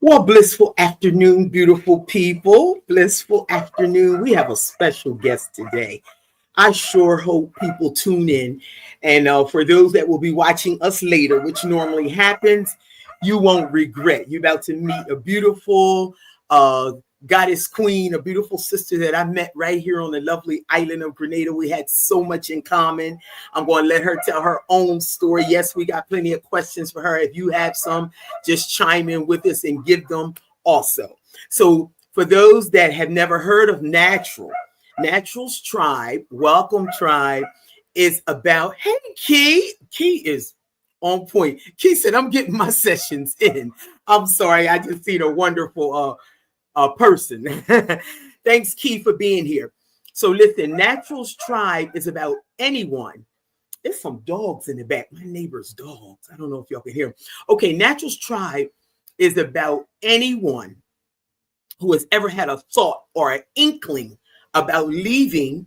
Well, blissful afternoon, beautiful people. Blissful afternoon. We have a special guest today. I sure hope people tune in. And for those that will be watching us later, which normally happens, you won't regret. You're about to meet a beautiful uh, goddess queen, a beautiful sister that I met right here on the lovely island of Grenada. We had so much in common. I'm going to let her tell her own story. Yes, we got plenty of questions for her. If you have some, just chime in with us and give them also. So, for those that have never heard of Naturals Tribe, Welcome Tribe is about, hey, Key. Key is on point. Key said, I'm getting my sessions in. I'm sorry. I just seen a wonderful person. Thanks, Key, for being here. So listen, Naturals Tribe is about anyone. There's some dogs in the back. My neighbor's dogs. I don't know if y'all can hear them. Okay, Naturals Tribe is about anyone who has ever had a thought or an inkling about leaving.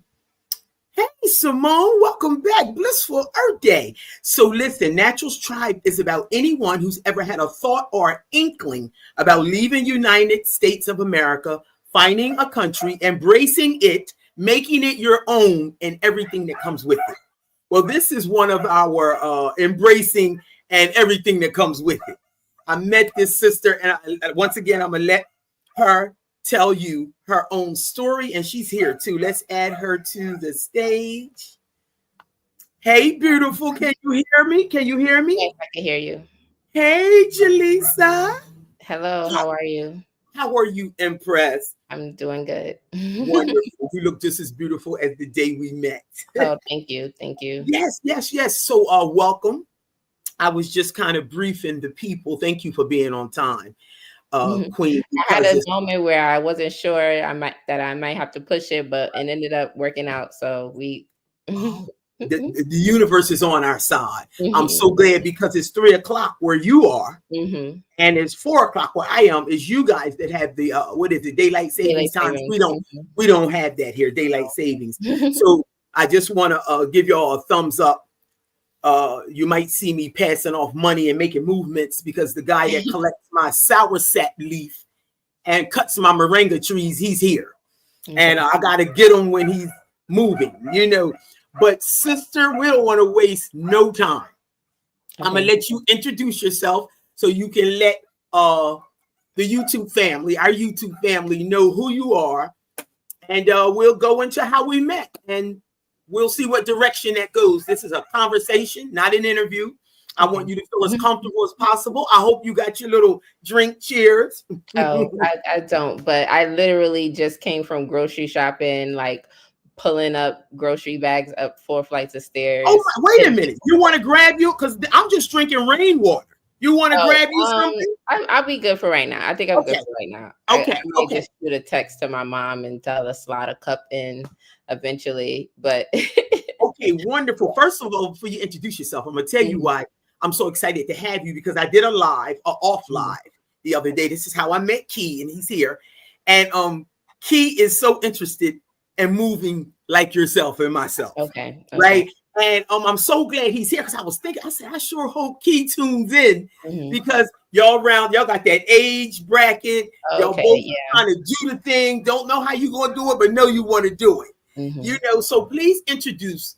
Hey, Simone, welcome back. Blissful Earth Day. So listen, Naturals Tribe is about anyone who's ever had a thought or an inkling about leaving United States of America, finding a country, embracing it, making it your own, and everything that comes with it. Well, this is one of our embracing and everything that comes with it. I met this sister, and once again, I'm going to let her tell you her own story, and she's here too. Let's add her to the stage. Hey, beautiful. Can you hear me? Can you hear me? Yes, I can hear you. Hey, Jalisa. Hello, how are you? How are you, Impressed? I'm doing good. Wonderful. You look just as beautiful as the day we met. Oh, thank you. Thank you. Yes, yes, yes. So, welcome. I was just kind of briefing the people. Thank you for being on time, Queen, I had because a it's moment where I wasn't sure I might have to push it, but it ended up working out. So we oh, the universe is on our side. I'm so glad because it's 3 o'clock where you are, and it's 4 o'clock where I am. Is you guys that have the what is it, daylight savings Daylight times? savings. We don't have that here, daylight savings. So I just want to give y'all a thumbs up. You might see me passing off money and making movements because the guy that collects my soursop leaf and cuts my moringa trees, he's here. And I got to get him when he's moving. But sister, we don't want to waste no time. I'm going to let you introduce yourself so you can let the YouTube family, our YouTube family, know who you are. And we'll go into how we met. And we'll see what direction that goes. This is a conversation, not an interview. I want you to feel as comfortable as possible. I hope you got your little drink. Cheers. Oh, I don't, but I literally just came from grocery shopping, like pulling up grocery bags up 4 flights of stairs. Oh, wait a minute. You want to grab you? Because I'm just drinking rainwater. You want to grab you something? I'll be good for right now. I think I'm good for right now. Okay. I might just shoot a text to my mom and tell her to slide a cup in eventually. But okay, wonderful. First of all, before you introduce yourself, I'm gonna tell you why I'm so excited to have you, because I did a off live the other day. This is how I met Key, and he's here. And Key is so interested in moving like yourself and myself. Okay. Right. And I'm so glad he's here, because I was thinking, I said, I sure hope Key tunes in because y'all got that age bracket. Y'all both trying to do the thing, don't know how you gonna do it, but know you want to do it. So please introduce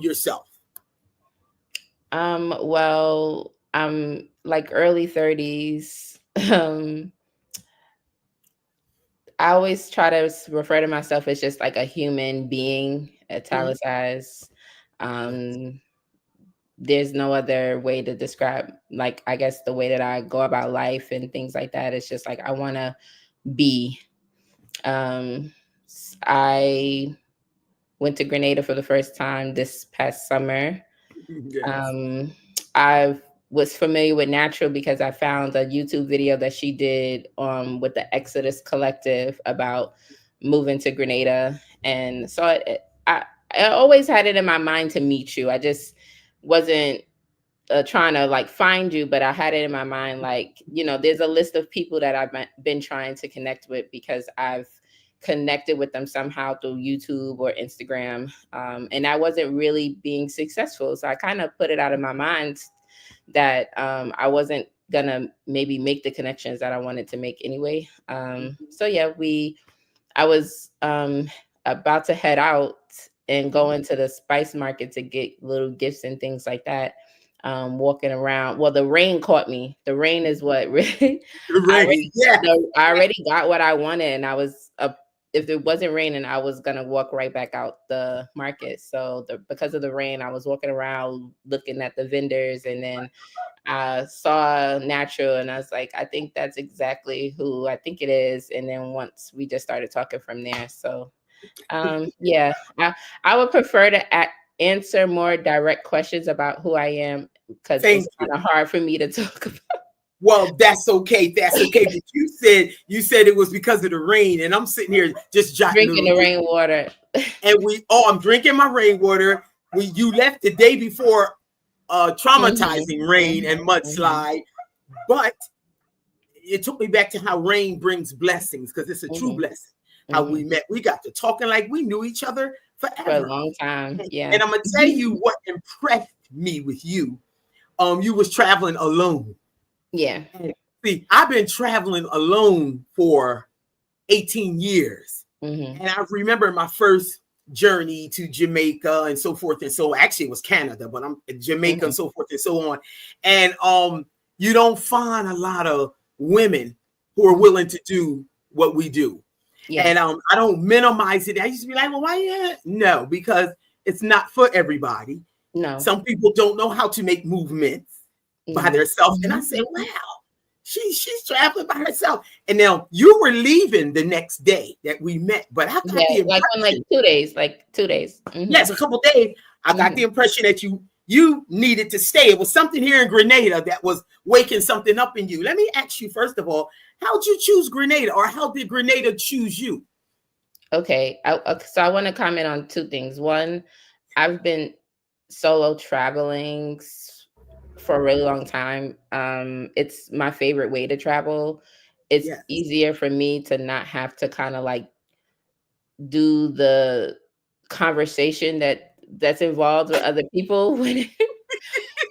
yourself. Well, I'm like early 30s. I always try to refer to myself as just like a human being, italicized. There's no other way to describe, like, I guess the way that I go about life and things like that. It's just like I want to be. I went to Grenada for the first time this past summer. I was familiar with Natural because I found a YouTube video that she did with the Exodus Collective about moving to Grenada. And so I always had it in my mind to meet you. I just wasn't trying to like find you, but I had it in my mind, like, there's a list of people that I've been trying to connect with because I've connected with them somehow through YouTube or Instagram. And I wasn't really being successful. So I kind of put it out of my mind that I wasn't gonna maybe make the connections that I wanted to make anyway. So yeah, I was about to head out and go into the spice market to get little gifts and things like that. Walking around. Well, the rain caught me. The rain is what really Right. Yeah. I already got what I wanted, and I was if it wasn't raining, I was gonna walk right back out the market. So because of the rain, I was walking around looking at the vendors, and then I saw Natural, and I was like, I think that's exactly who I think it is. And then once we just started talking from there. So yeah, I would prefer to answer more direct questions about who I am, because it's Thank you. kind of hard for me to talk about. Well, that's okay. That's okay. But you said it was because of the rain, and I'm sitting here just jotting Drinking the little. rainwater. And I'm drinking my rainwater. You left the day before traumatizing rain and mudslide, but it took me back to how rain brings blessings, because it's a true blessing. How we met, we got to talking like we knew each other forever, for a long time. Yeah. And I'm gonna tell you what impressed me with you. You was traveling alone. Yeah. And see, I've been traveling alone for 18 years. And I remember my first journey to Jamaica and so forth and so. Actually, it was Canada, but I'm Jamaica and so forth and so on. And you don't find a lot of women who are willing to do what we do. Yeah. And I don't minimize it. I used to be like, well, why? No, because it's not for everybody. No. Some people don't know how to make movements by themselves. And I said, wow, she's traveling by herself. And now you were leaving the next day that we met, but I got the impression, like 2 days, like 2 days. Yes, a couple of days. I got the impression that you needed to stay. It was something here in Grenada that was waking something up in you. Let me ask you, first of all, how'd you choose Grenada, or how did Grenada choose you? Okay. So I want to comment on two things. One, I've been solo traveling for a really long time. It's my favorite way to travel. It's easier for me to not have to kind of like do the conversation that's involved with other people.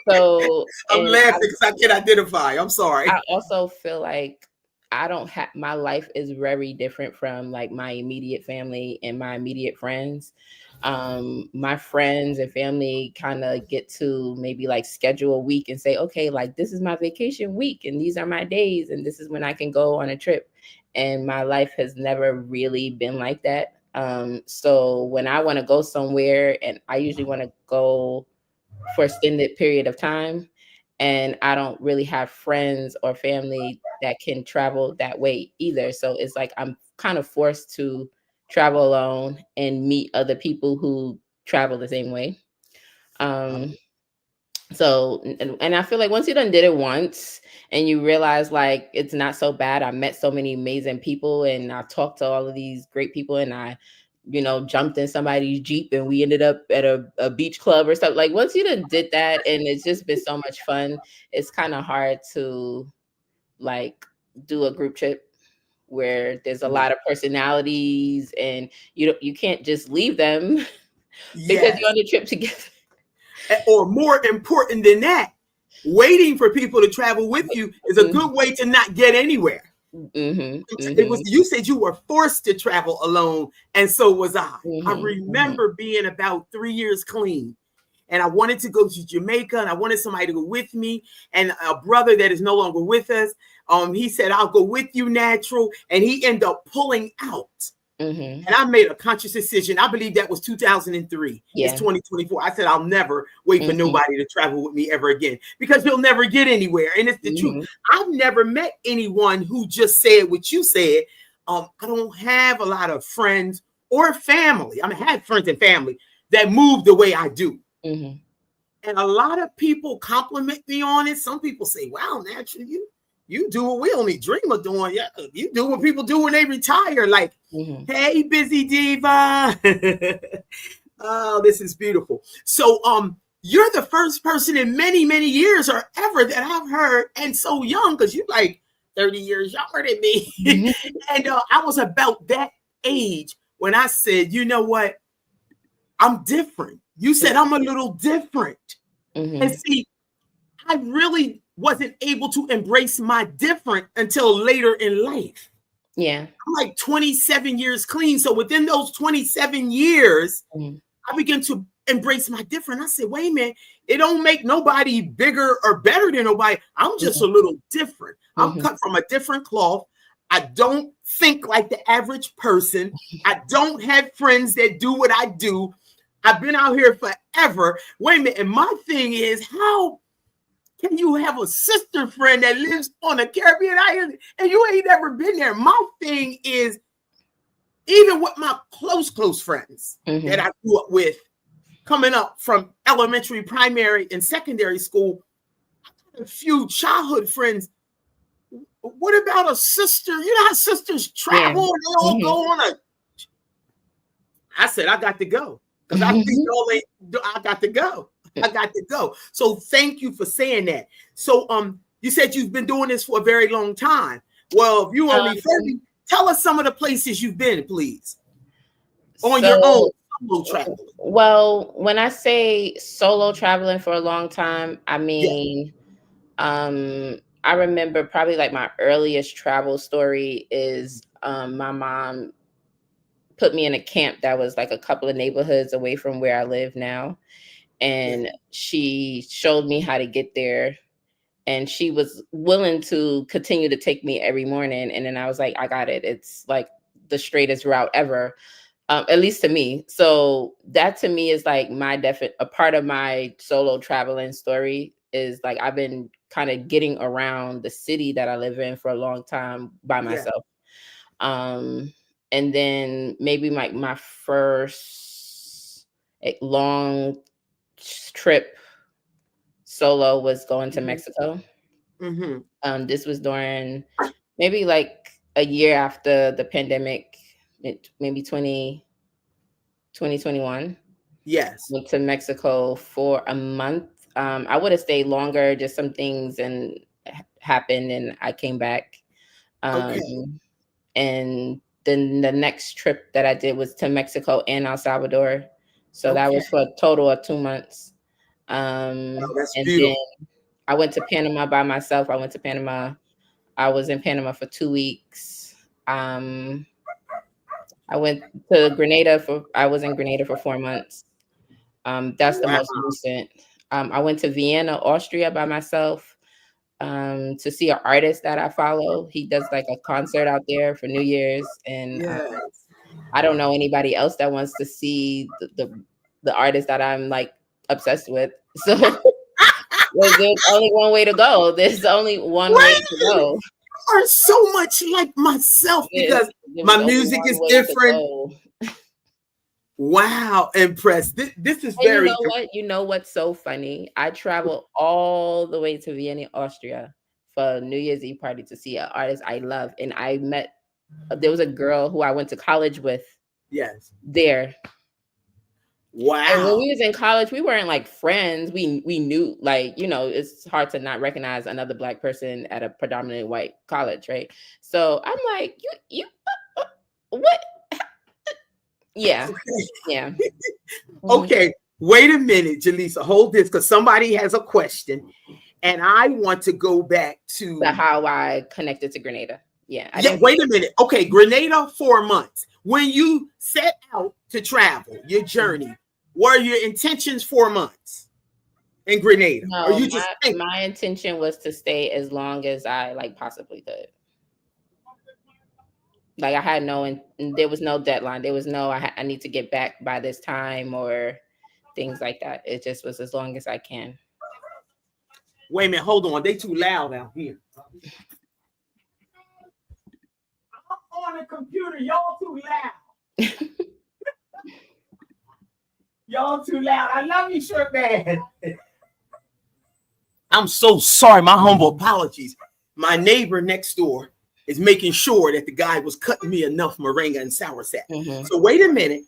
So I'm laughing because I can identify. I'm sorry. I also feel like I don't have, my life is very different from like my immediate family and my immediate friends. My friends and family kind of get to maybe like schedule a week and say, okay, like this is my vacation week and these are my days and this is when I can go on a trip. And my life has never really been like that. So when I want to go somewhere, and I usually want to go for extended period of time, and I don't really have friends or family that can travel that way either. So it's like I'm kind of forced to travel alone and meet other people who travel the same way. So, and I feel like once you done did it once and you realize like it's not so bad. I met so many amazing people and I talked to all of these great people, and I, jumped in somebody's Jeep and we ended up at a beach club or something. Like once you done did that and it's just been so much fun, it's kind of hard to like do a group trip where there's a lot of personalities and you can't just leave them because you're on the trip together. Or more important than that, waiting for people to travel with you is a good way to not get anywhere. It was, you said you were forced to travel alone, and so was I. I remember being about 3 years clean, and I wanted to go to Jamaica, and I wanted somebody to go with me. And a brother that is no longer with us, he said, "I'll go with you, Natural," and he ended up pulling out. And I made a conscious decision. I believe that was 2003. It's 2024. I said, I'll never wait for nobody to travel with me ever again, because you'll never get anywhere. And it's the truth. I've never met anyone who just said what you said. I don't have a lot of friends or family. I mean, I had friends and family that move the way I do. And a lot of people compliment me on it. Some people say, wow, Natural, you do what we only dream of doing. Yeah, you do what people do when they retire. Like, hey, busy diva. Oh, this is beautiful. So, you're the first person in many, many years or ever that I've heard, and so young, because you're like 30 years younger than me. And I was about that age when I said, you know what? I'm different. You said I'm a little different. And see, I really wasn't able to embrace my different until later in life. Yeah. I'm like 27 years clean. So within those 27 years, I began to embrace my different. I said, wait a minute, it don't make nobody bigger or better than nobody. I'm just a little different. I'm cut from a different cloth. I don't think like the average person. I don't have friends that do what I do. I've been out here forever. Wait a minute. And my thing is, how can you have a sister friend that lives on a Caribbean island and you ain't never been there? My thing is, even with my close friends that I grew up with, coming up from elementary, primary, and secondary school, a few childhood friends. What about a sister? You know how sisters travel and they all go on a. I said, I got to go. Because I think I got to go. I got to go. So thank you for saying that. So you said you've been doing this for a very long time. Well, if you only 30, tell us some of the places you've been, please. On your own solo traveling. Well, when I say solo traveling for a long time, I mean, I remember probably like my earliest travel story is my mom put me in a camp that was like a couple of neighborhoods away from where I live now. And she showed me how to get there. And she was willing to continue to take me every morning. And then I was like, I got it. It's like the straightest route ever, at least to me. So that to me is like a part of my solo traveling story is like I've been kind of getting around the city that I live in for a long time by myself. And then maybe like my first long trip solo was going to Mexico. This was during maybe like a year after the pandemic, maybe 2021. Yes. Went to Mexico for a month. I would have stayed longer, just some things happened and I came back. And then the next trip that I did was to Mexico and El Salvador. So that was for a total of 2 months. That's and beautiful. then I went to Panama by myself. I went to Panama. I was in Panama for 2 weeks. I went to Grenada I was in Grenada for 4 months. That's the most recent. I went to Vienna, Austria by myself to see an artist that I follow. He does like a concert out there for New Year's. And I don't know anybody else that wants to see the artist that I'm like obsessed with. So there's only one way to go. There's only one way to go. You are so much like myself because my music is different. Wow, impressed. This is very. You know what? You know what's so funny? I traveled all the way to Vienna, Austria for New Year's Eve party to see an artist I love, and I met. There was a girl who I went to college with. Yes. There. Wow. And when we was in college, we weren't like friends. We knew, like, you know, it's hard to not recognize another Black person at a predominantly white college, right? So I'm like, you what? Yeah. Yeah. Okay. Wait a minute, Jalisa. Hold this, because somebody has a question. And I want to go back to how I connected to Grenada. Yeah. Wait a minute. Okay. Grenada, 4 months. When you set out to travel your journey, were your intentions 4 months in Grenada? No, or you just my intention was to stay as long as I like possibly could. Like I had there was no deadline. There was no, I need to get back by this time or things like that. It just was as long as I can. Wait a minute, hold on. They too loud out here. I'm on the computer. Y'all too loud. Y'all too loud. I love you, Shirt Man. I'm so sorry. My humble apologies. My neighbor next door is making sure that the guy was cutting me enough moringa and soursop. So wait a minute.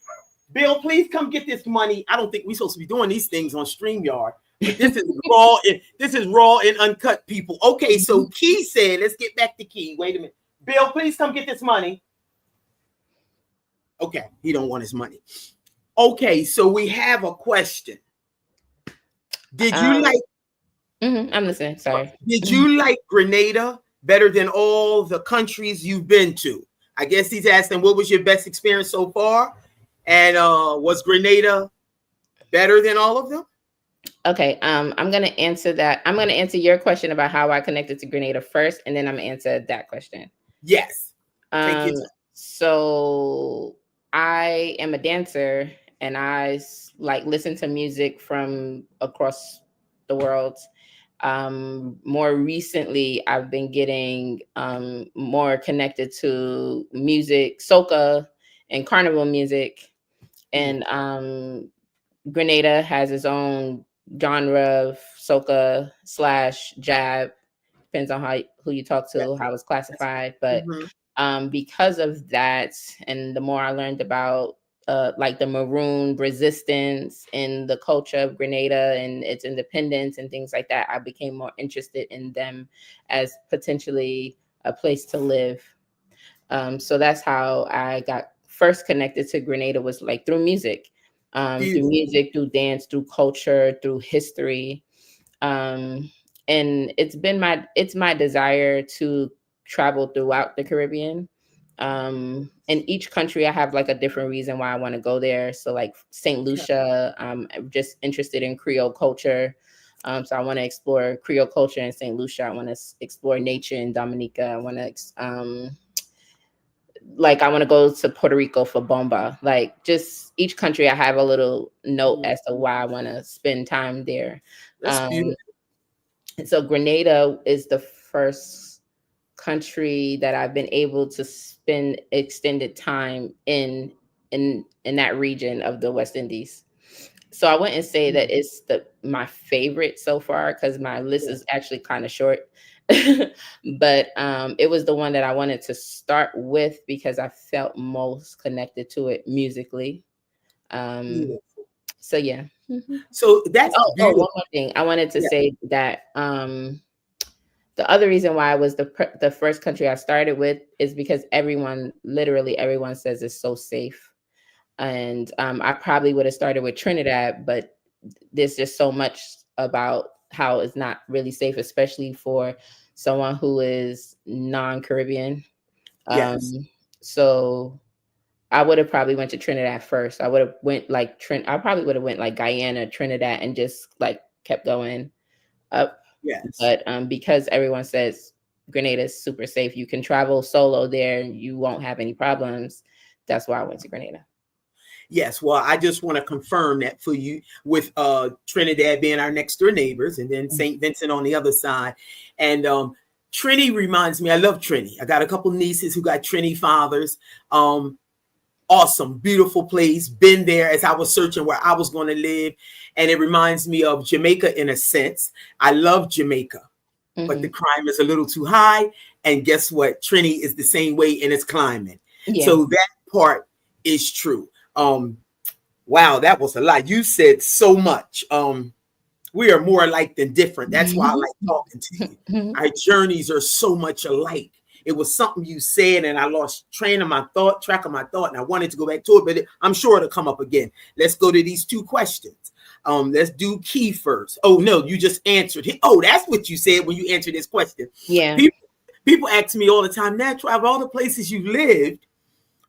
Bill, please come get this money. I don't think we're supposed to be doing these things on StreamYard. But this is raw. This is raw and uncut, people. Okay, so Key said, let's get back to Key. Wait a minute. Bill, please come get this money. Okay, he don't want his money. Okay, so we have a question. Did you like I'm listening. Sorry. Did you like Grenada better than all the countries you've been to? I guess he's asking what was your best experience so far, and was Grenada better than all of them? Okay, I'm gonna answer that. I'm gonna answer your question about how I connected to Grenada first, and then I'm gonna answer that question. Yes. Take Um, your time. so I am a dancer, and like listen to music from across the world. More recently, I've been getting more connected to music, soca, and carnival music, Mm, and Grenada has its own genre of soca slash jab. Depends on who you talk that- to, how it's that's classified. But mhm. because of that, and the more I learned about like the maroon resistance and the culture of Grenada and its independence and things like that, I became more interested in them as potentially a place to live. So that's how I got first connected to Grenada, was like through music, through Beautiful. music, through dance, through culture, through history. Um, and it's my desire to travel throughout the Caribbean. In each country, I have like a different reason why I want to go there. So like St. Lucia, I'm just interested in Creole culture. So I want to explore Creole culture in St. Lucia. I want to explore nature in Dominica. I want to I want to go to Puerto Rico for bomba. Like just each country, I have a little note Mm, as to why I want to spend time there. that's Um, beautiful. and so Grenada is the first country that I've been able to spend extended time in that region of the West Indies. So I wouldn't say that Mm, it's the my favorite so far because my list yeah. is actually kind of short. But it was the one that I wanted to start with because I felt most connected to it musically. Um, Beautiful. so yeah. Mhm. So that's Oh, beautiful. one more thing. I wanted to Yeah. say that the other reason why I was the first country I started with is because literally everyone says it's so safe. And I probably would have started with Trinidad, but there's just so much about how it's not really safe, especially for someone who is non-Caribbean. Yes. Um, so I would have probably went to Trinidad first. I would have went like I probably would have went like Guyana, Trinidad, and just like kept going up. Yes. But because everyone says Grenada is super safe, you can travel solo there, you won't have any problems. That's why I went to Grenada. Yes, well, I just want to confirm that for you with Trinidad being our next door neighbors and then St. Vincent on the other side. And Trini reminds me, I love Trini. I got a couple nieces who got Trini fathers. Um, awesome, beautiful place. Been there as I was searching where I was going to live. And it reminds me of Jamaica in a sense. I love Jamaica, but the Hmm. crime is a little too high. And guess what? Trini is the same way in its climbing. Yeah. So that part is true. Um, wow, that was a lot. You said so much. We are more alike than different. That's why I like talking to you. Our journeys are so much alike. It was something you said, and I lost track of my thought, and I wanted to go back to it, but I'm sure it'll come up again. Let's go to these two questions. Let's do Key first. Oh no, you just answered it. Oh, that's what you said when you answered this question. Yeah. People, people ask me all the time, Natural, of all the places you lived,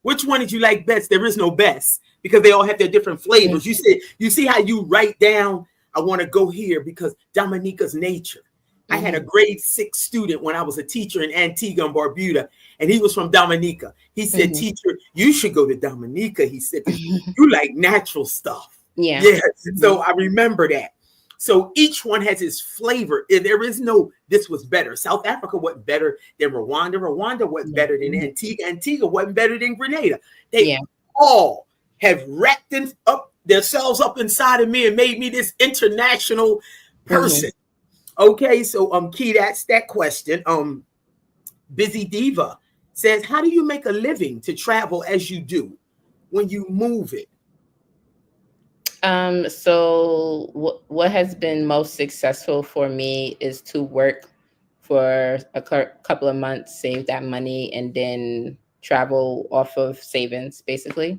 which one did you like best? There is no best because they all have their different flavors. You see how you write down, I want to go here because Dominica's nature. I had a Hmm. grade 6 student when I was a teacher in Antigua and Barbuda, and he was from Dominica. He said, Hmm. Teacher, you should go to Dominica. He said, because you like natural stuff. Yeah. Yes. Hmm. So I remember that. So each one has its flavor. There is no, this was better. South Africa wasn't better than Rwanda. Rwanda wasn't Yeah. better than Antigua. Antigua wasn't better than Grenada. They Yeah. all have wrapped up themselves up inside of me and made me this international Hmm. person. Okay, so Key, that's that question. Busy Diva says, how do you make a living to travel as you do when you move it? So what has been most successful for me is to work for a couple of months, save that money, and then travel off of savings, basically.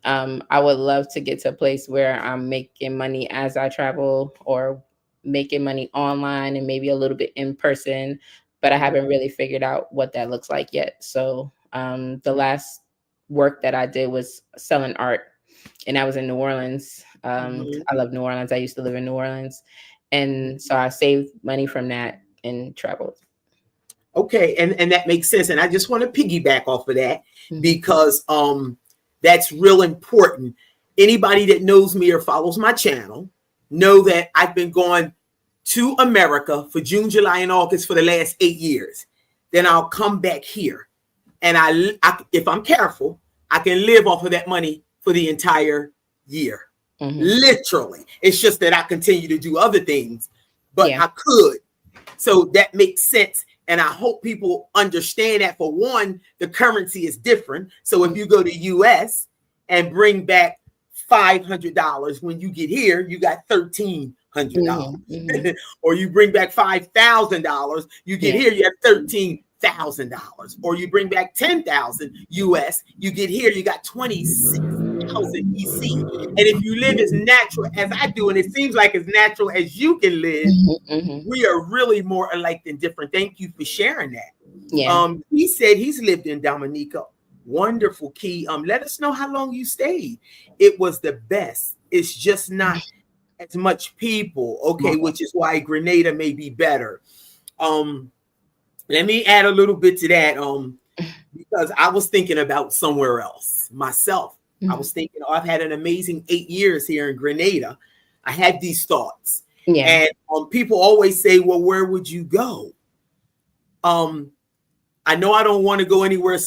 I would love to get to a place where I'm making money as I travel, or making money online and maybe a little bit in person, but I haven't really figured out what that looks like yet. So the last work that I did was selling art, and I was in New Orleans. I love New Orleans. I used to live in New Orleans, and so I saved money from that and traveled. Okay, and that makes sense. And I just want to piggyback off of that Mhm. because that's real important. Anybody that knows me or follows my channel know that I've been going to America for June, July, and August for the last 8 years. Then I'll come back here, and if I'm careful, I can live off of that money for the entire year. Mhm. Literally, it's just that I continue to do other things, but Yeah. I could. So that makes sense. And I hope people understand that. For one, the currency is different. So if you go to US and bring back $500, when you get here, you got $1,300. Or you bring back $5,000, you get here, you have $13,000. Or you bring back 10,000 US, you get here, you got 26,000 EC. And if you live as natural as I do, and it seems like as natural as you can live, we are really more alike than different. Thank you for sharing that. Yeah. He said he's lived in Dominica. Wonderful, Key. Let us know how long you stayed. It was the best. It's just not as much people. Okay, which is why Grenada may be better. Let me add a little bit to that. Because I was thinking about somewhere else myself. I was thinking, I've had an amazing 8 years here in Grenada. I had these thoughts. Yeah. And people always say, well, where would you go? I know I don't want to go anywhere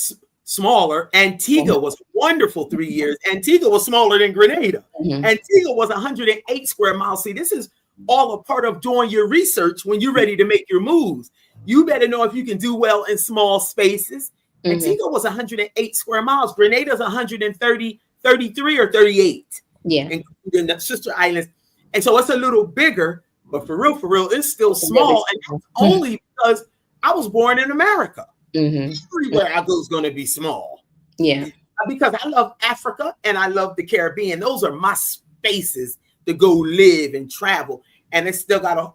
smaller. Antigua was wonderful 3 years. Antigua was smaller than Grenada. Antigua was 108 square miles. See, this is all a part of doing your research when you're ready to make your moves. You better know if you can do well in small spaces. Antigua was 108 square miles. Grenada's 130, 33 or 38. Yeah. Including the sister islands. And so it's a little bigger, but for real, it's still small. And that's only because I was born in America. Everywhere I go is going to be small. Yeah. Because I love Africa and I love the Caribbean. Those are my spaces to go live and travel. And I still got a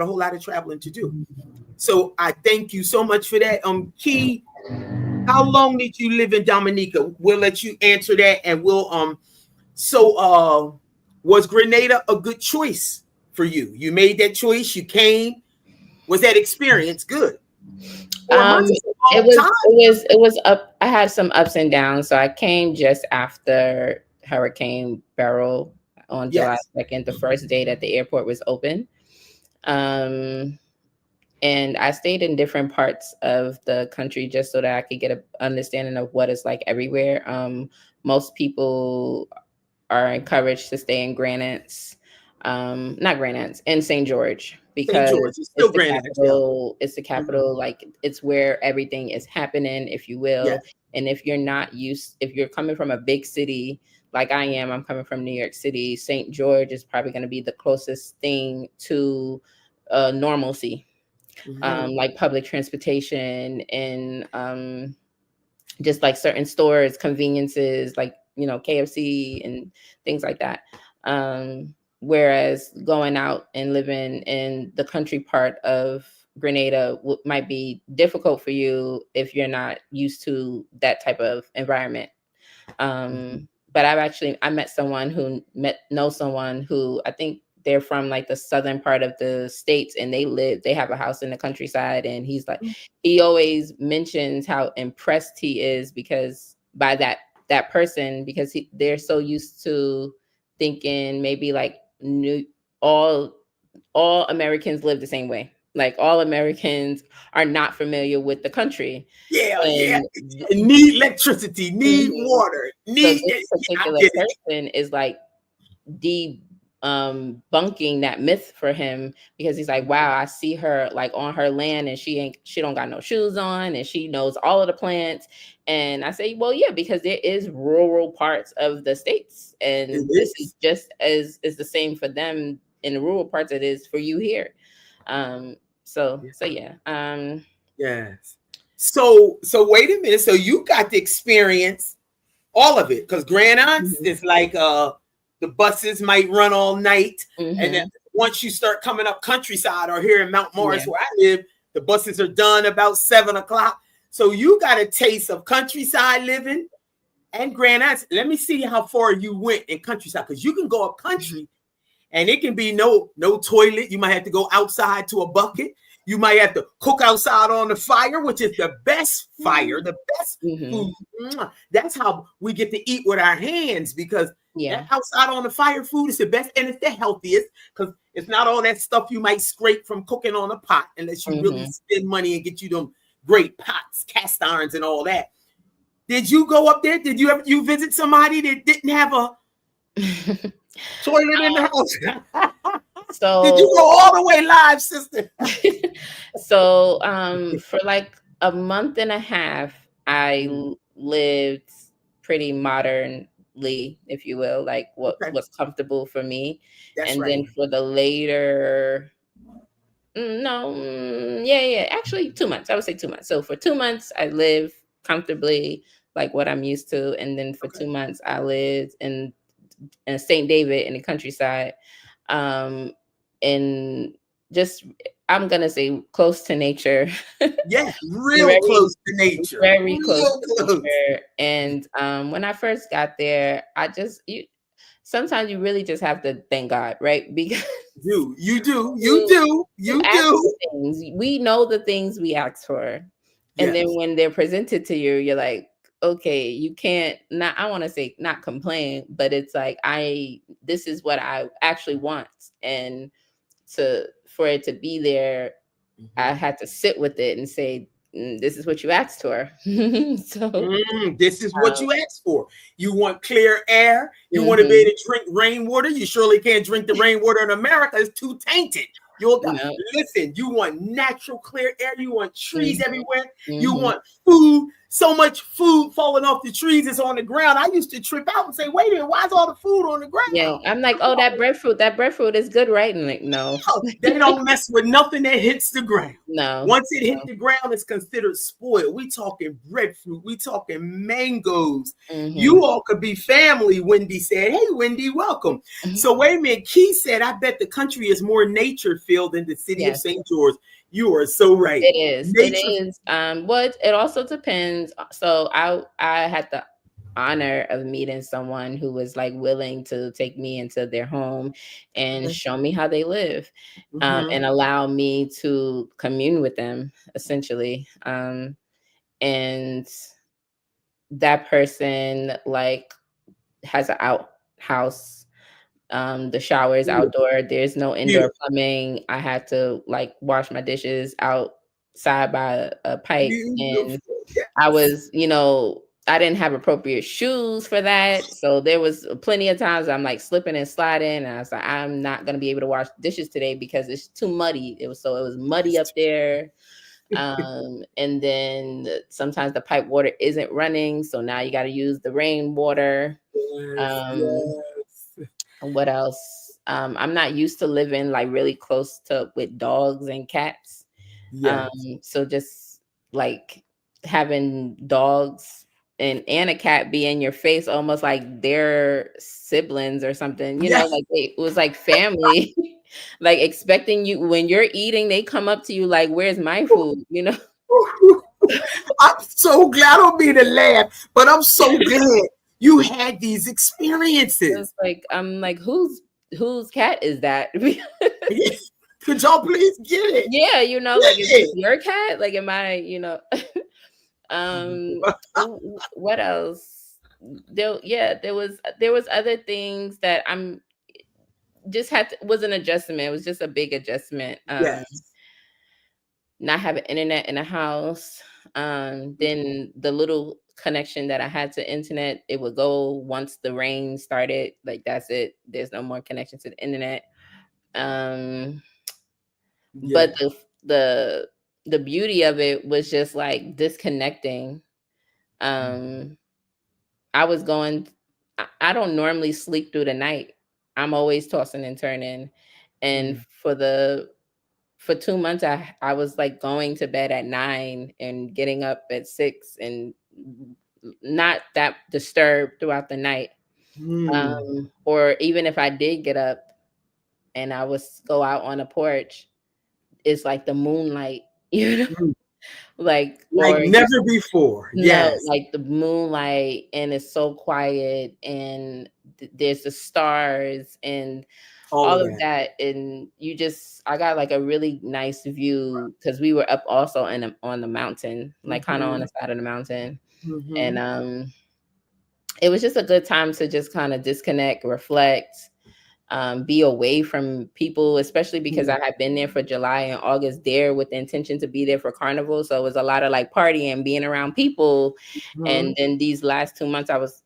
whole lot of traveling to do. So I thank you so much for that. Key, how long did you live in Dominica? We'll let you answer that, and we'll was Grenada a good choice for you? You made that choice, you came. Was that experience good? 4 months is a long time. It was up. I had some ups and downs. So I came just after Hurricane Beryl on July 2nd, the first day that the airport was open. And I stayed in different parts of the country just so that I could get an understanding of what it's like everywhere. Most people are encouraged to stay in Granites, not Granites, in St. George, because it's still Grenada. It's the capital, like it's where everything is happening, if you will. Yeah. And if you're coming from a big city like I am, I'm coming from New York City, St. George is probably going to be the closest thing to normalcy. Like public transportation and just like certain stores, conveniences, like, KFC and things like that. Whereas going out and living in the country part of Grenada might be difficult for you if you're not used to that type of environment. But I met someone who knows someone who, I think they're from like the southern part of the States, and they have a house in the countryside. And he's like, he always mentions how impressed he is by that person, because they're so used to thinking maybe like all Americans live the same way. Like all Americans are not familiar with the country. Yeah. Need electricity, need water, need. So this particular person is like bunking that myth for him, because he's like, wow, I see her like on her land and she don't got no shoes on and she knows all of the plants. And I say, well, yeah, because there is rural parts of the States, and this is just as is the same for them in the rural parts it is for you here. So yeah. Yes. So wait a minute. So you got to experience all of it, because Granites is like the buses might run all night, and then once you start coming up countryside or here in Mount Yeah. Morris where I live, the buses are done about 7 o'clock. So you got a taste of countryside living and Grenada. Let me see how far you went in countryside, because you can go up country and it can be no toilet. You might have to go outside to a bucket. You might have to cook outside on the fire, which is the best fire, the best Mm-hmm. food. That's how we get to eat with our hands, because that Yeah. outside on the fire food is the best and it's the healthiest, because it's not all that stuff you might scrape from cooking on a pot, unless you really Mm-hmm. spend money and get you them great pots, cast irons, and all that. Did you go up there? Did you visit somebody that didn't have a toilet in the house? Did you So go all the way live, sister? so for like a month and a half, I lived pretty modernly, if you will, like what Okay, was comfortable for me. that's And right. then for the later no, yeah, actually 2 months. I would say 2 months. So for 2 months, I live comfortably, like what I'm used to, and then for Okay. 2 months, I lived in St. David in the countryside, um, and just I'm gonna say close to nature, Yeah, real very close to nature. very close Real to close. nature. And when I first got there, I just you sometimes you really just have to thank God, right? Because You do, you you ask for do. things. We know the things we ask for. And then Yes. when they're presented to you, you're like, okay, you can't not I want to say not complain, but it's like this is what I actually want. And to for it to be there, I Mhm. had to sit with it and say, this is what you asked for. So This is what you asked for. You want clear air. You want to be mhm, able to drink rainwater. You surely can't drink the rainwater in America. It's too tainted. You'll die. no, Listen, you want natural clear air. You want trees mhm, everywhere. You mhm. want food. So much food falling off the trees is on the ground. I used to trip out and say, wait a minute, why's all the food on the Yeah, ground? I'm like, oh, that breadfruit is good, right? And like, no, They don't mess with nothing that hits the ground. no, Once it hit the ground, it's considered spoiled. We talking breadfruit. We talking mangoes. hmm You all could be family, Wendy said. Hey, Wendy, welcome. So wait a minute. Key said, I bet the country is more nature-filled than the city of yes. St. George. You are so right. It is. It Nature. is. But it also depends. So I had the honor of meeting someone who was like willing to take me into their home and show me how they live, Mm-hmm. and allow me to commune with them essentially. And that person like has an outhouse. The shower is Beautiful. outdoor. There's no indoor Beautiful. plumbing. I had to like wash my dishes outside by a pipe. And Beautiful. I Yes. was, I didn't have appropriate shoes for that. So there was plenty of times I'm like slipping and sliding. And I was like, I'm not gonna be able to wash dishes today because it's too muddy. It was muddy up there. And then sometimes the pipe water isn't running. So now you gotta use the rainwater. Yes. Um, Yes. what else? I'm not used to living like really close to with dogs and cats. Um, Yes. so just like having dogs and a cat be in your face almost like they're siblings or something, Yes. like it was like family. Like expecting you when you're eating, they come up to you like, where's my food? I'm so glad. I don't mean to laugh, but I'm so glad you had these It's experiences. like I'm like, whose cat is that? Could y'all please get it? Yeah, like, is this Get your cat? Like, am I? Um, it. what else? There was other things that I'm just was an adjustment. It was just a big adjustment. Yes. Not having internet in the house. Then the little connection that I had to internet, it would go once the rain started. Like that's it. There's no more connection to the internet. Um, but Yeah. the the beauty of it was just like disconnecting. um I was going I don't normally sleep through the night. I'm always tossing and turning. And Mm. for 2 months I was like going to bed at 9 and getting up at 6 and not that disturbed throughout the night. Mm. Or even if I did get up and I would go out on a porch, it's like the moonlight, you know, Mm. like, Like or never before. no, Yes. like the moonlight, and it's so quiet, and there's the stars and All all of of that. that, and I got like a really nice view because we were up also on the mountain, like kind of on Hmm. the side of the mountain, and Hmm. it was just a good time to just kind of disconnect, reflect, be away from people, especially because I had been there for July and August there with the intention to be there for Carnival. So it was a lot of like partying, being around people. Hmm. And then these last 2 months, I was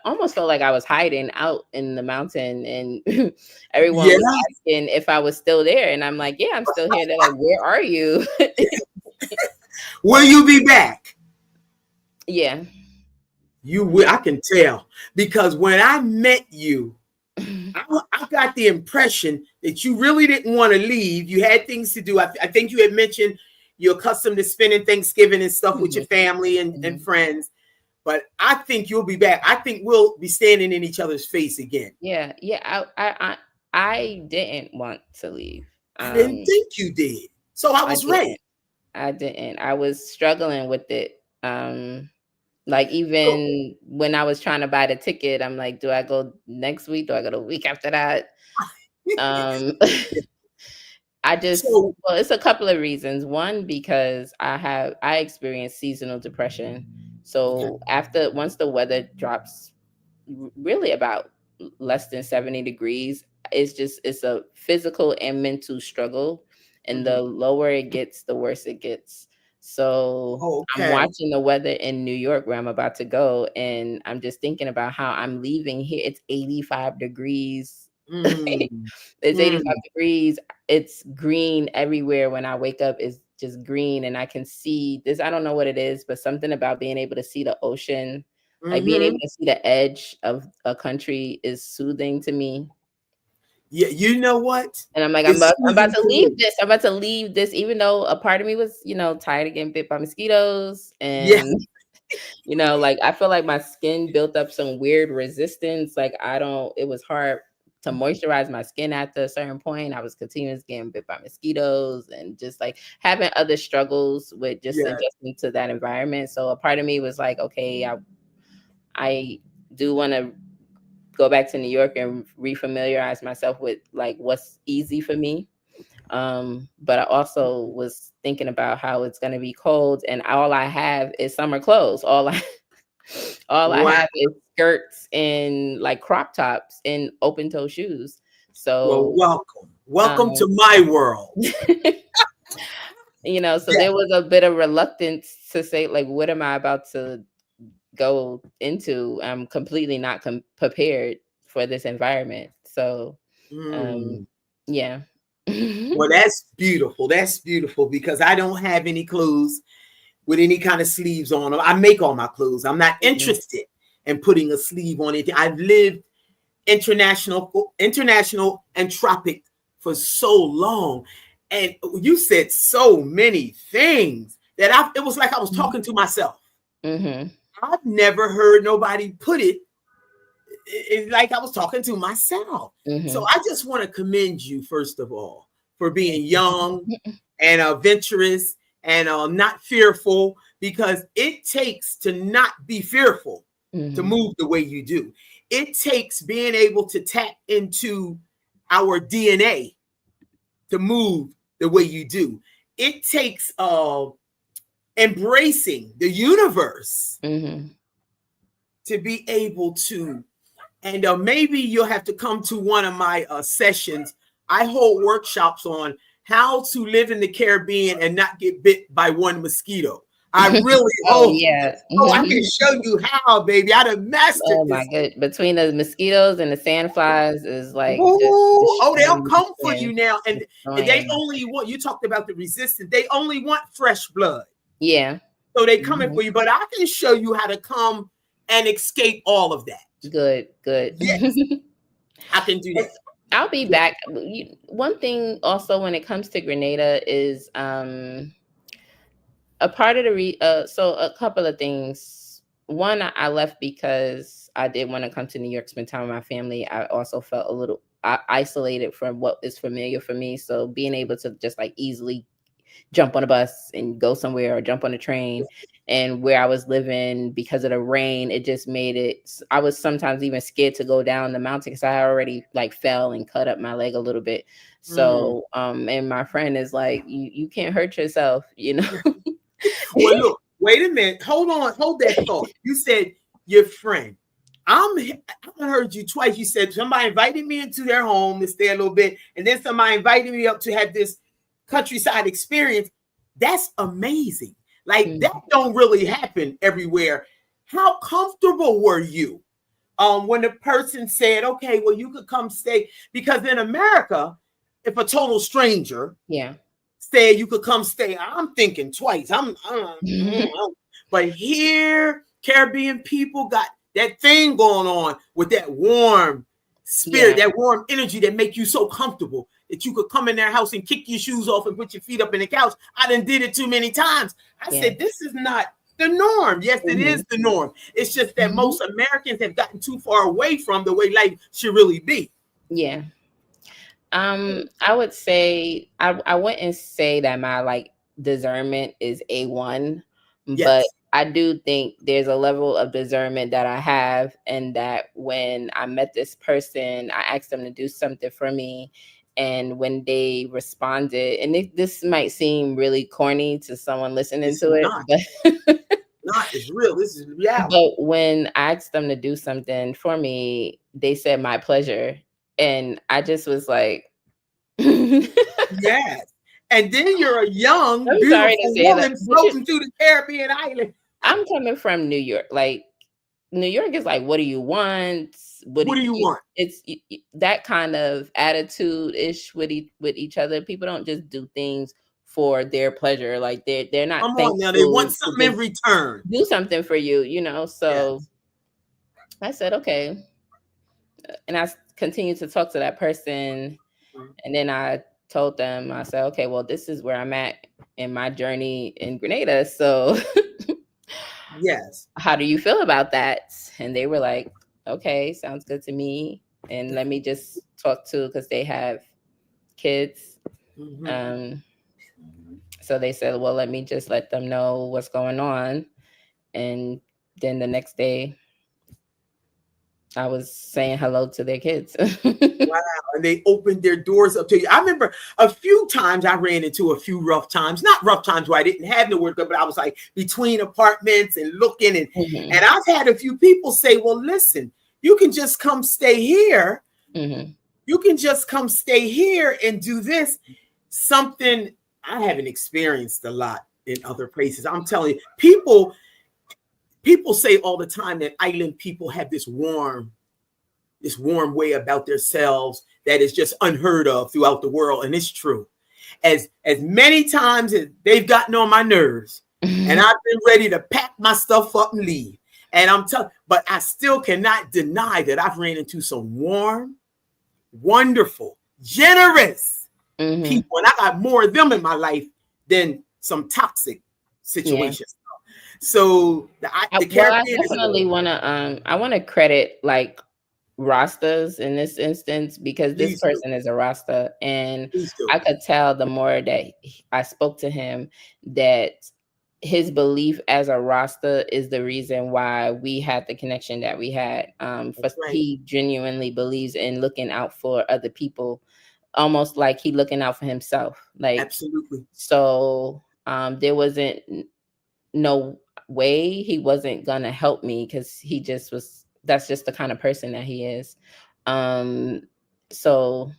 almost felt like I was hiding out in the mountain, and everyone Yeah. was asking if I was still there. And I'm like, yeah, I'm still here. They're like, where are you? Will you be back? Yeah. You will. Yeah. I can tell because when I met you, I got the impression that you really didn't want to leave. You had things to do. I think you had mentioned you're accustomed to spending Thanksgiving and stuff with your Mhm, family and mhm. friends. But I think you'll be back. I think we'll be standing in each other's face again. Yeah. Yeah. I didn't want to leave. I didn't Um, think you did. So I I was right. didn't. I didn't. I was struggling with it. Like So, even when I was trying to buy the ticket, I'm like, do I go next week? Do I go the week after that? Um, I just, so well, it's a couple of reasons. One, because I experienced seasonal depression. okay. So once the weather drops really about less than 70 degrees, it's a physical and mental struggle, and Mhm. the lower it gets, the worse it gets. So I'm Okay. watching the weather in New York where I'm about to go, and I'm just thinking about how I'm leaving here. It's 85 degrees. Mm. It's 85 Mm. degrees. It's green everywhere. When I wake up, it's just green, and I can see this. I don't know what it is, but something about being able to see the ocean, like being able Hmm. to see the edge of a country, is soothing to me. Yeah, you know what? And I'm like, It's I'm about soothing to to leave me. this. I'm about to leave this, even though a part of me was, tired of getting bit by mosquitoes, Yeah. and like I feel like my skin built up some weird resistance. Like it was hard to moisturize my skin after a certain point. I was continuously getting bit by mosquitoes, and just like having other struggles with just Yeah. adjusting to that environment. So a part of me was like, okay, I do want to go back to New York and refamiliarize myself with like what's easy for me. But I also was thinking about how it's gonna be cold, and all I have is summer clothes. All I Wow. have is skirts and like crop tops and open toe shoes. Well, So, welcome. um, Welcome to my world. so Yeah. there was a bit of reluctance to say, like, what am I about to go into? I'm completely not prepared for this environment. So, um, Mm. yeah. Well, that's beautiful. That's beautiful because I don't have any clothes with any kind of sleeves on them. I make all my clothes. I'm not Mhm, interested in putting a sleeve on it. I've lived international and tropic for so long. And you said so many things that it was like I was talking to myself. mhm, I've never heard nobody put it like I was talking to myself. So mhm. I just want to commend you, first of all, for being young and adventurous and not fearful, because it takes to not be fearful to Mhm, move the way you do. It takes being able to tap into our DNA to move the way you do. It takes embracing the universe mhm. to be able to. And maybe you'll have to come to one of my sessions. I hold workshops on how to live in the Caribbean and not get bit by one mosquito. I really Oh, hope yeah. so. I can show you how, baby. I'd have mastered Oh my this. good. Between the mosquitoes and the sandflies is like just Ooh, oh, they'll come for you destroying, now. And they destroying. only want, you talked about the resistance, they only want fresh blood. Yeah. So they coming Mhm. for you. But I can show you how to come and escape all of that. Good, good. Yes, I can do that. I'll be Yeah. back. One thing also when it comes to Grenada is a part of the so a couple of things. One, I left because I did want to come to New York, spend time with my family. I also felt a little isolated from what is familiar for me. So being able to just like easily jump on a bus and go somewhere or jump on a train. And where I was living, because of the rain, it just made it, I was sometimes even scared to go down the mountain because I already like fell and cut up my leg a little bit. So and my friend is like, you can't hurt yourself, you know. Well, look, wait a minute. Hold on. Hold that thought. You said your friend. I heard you twice. You said somebody invited me into their home to stay a little bit, and then somebody invited me up to have this countryside experience. That's amazing. Like that don't really happen everywhere. How comfortable were you when the person said, "Okay, well, you could come stay"? Because in America, if a total stranger, said you could come stay, I'm thinking twice. But here, Caribbean people got that thing going on with that warm spirit, that warm energy that make you so comfortable that you could come in their house and kick your shoes off and put your feet up in the couch. I done did it too many times. I said, this is not the norm. Yes, it is the norm. It's just that most Americans have gotten too far away from the way life should really be. Yeah. I would say I wouldn't say that my like discernment is A1, but I do think there's a level of discernment that I have, and that when I met this person, I asked them to do something for me, and when they responded, and this might seem really corny to someone listening to it, but it's real. This is reality. But when I asked them to do something for me, they said my pleasure, and I just was like. Yes. And then you're a young, beautiful woman floating through the Caribbean island. I'm coming from New York. Like, New York is like, what do you want? What do you want? It's that kind of attitude-ish with each other. People don't just do things for their pleasure. Like, they're not Come on now, they want something in return. Do something for you, you know? So I said, okay. And I continued to talk to that person. And then I told them, I said, okay, well, this is where I'm at in my journey in Grenada. So how do you feel about that? And they were like, okay, sounds good to me. And let me just talk to, because they have kids. So they said, well, let me just let them know what's going on. And then the next day, I was saying hello to their kids. Wow. And they opened their doors up to you. I remember a few times I ran into a few rough times, not rough times where I didn't have no work, but I was like between apartments and looking. And I've had a few people say, well, listen, you can just come stay here. You can just come stay here and do this. Something I haven't experienced a lot in other places. I'm telling you, people say all the time that island people have this warm way about themselves that is just unheard of throughout the world. And it's true. As many times as they've gotten on my nerves, and I've been ready to pack my stuff up and leave. And I'm telling, but I still cannot deny that I've ran into some warm, wonderful, generous people. And I got more of them in my life than some toxic situations. So the Caribbean, I definitely want to I want to credit like Rastas in this instance, because this person is a Rasta, and I could tell the more that I spoke to him that his belief as a Rasta is the reason why we had the connection that we had. He genuinely believes in looking out for other people, almost like he looking out for himself. Like, absolutely. So there wasn't no way he wasn't gonna help me, because he just was. That's just the kind of person that he is. So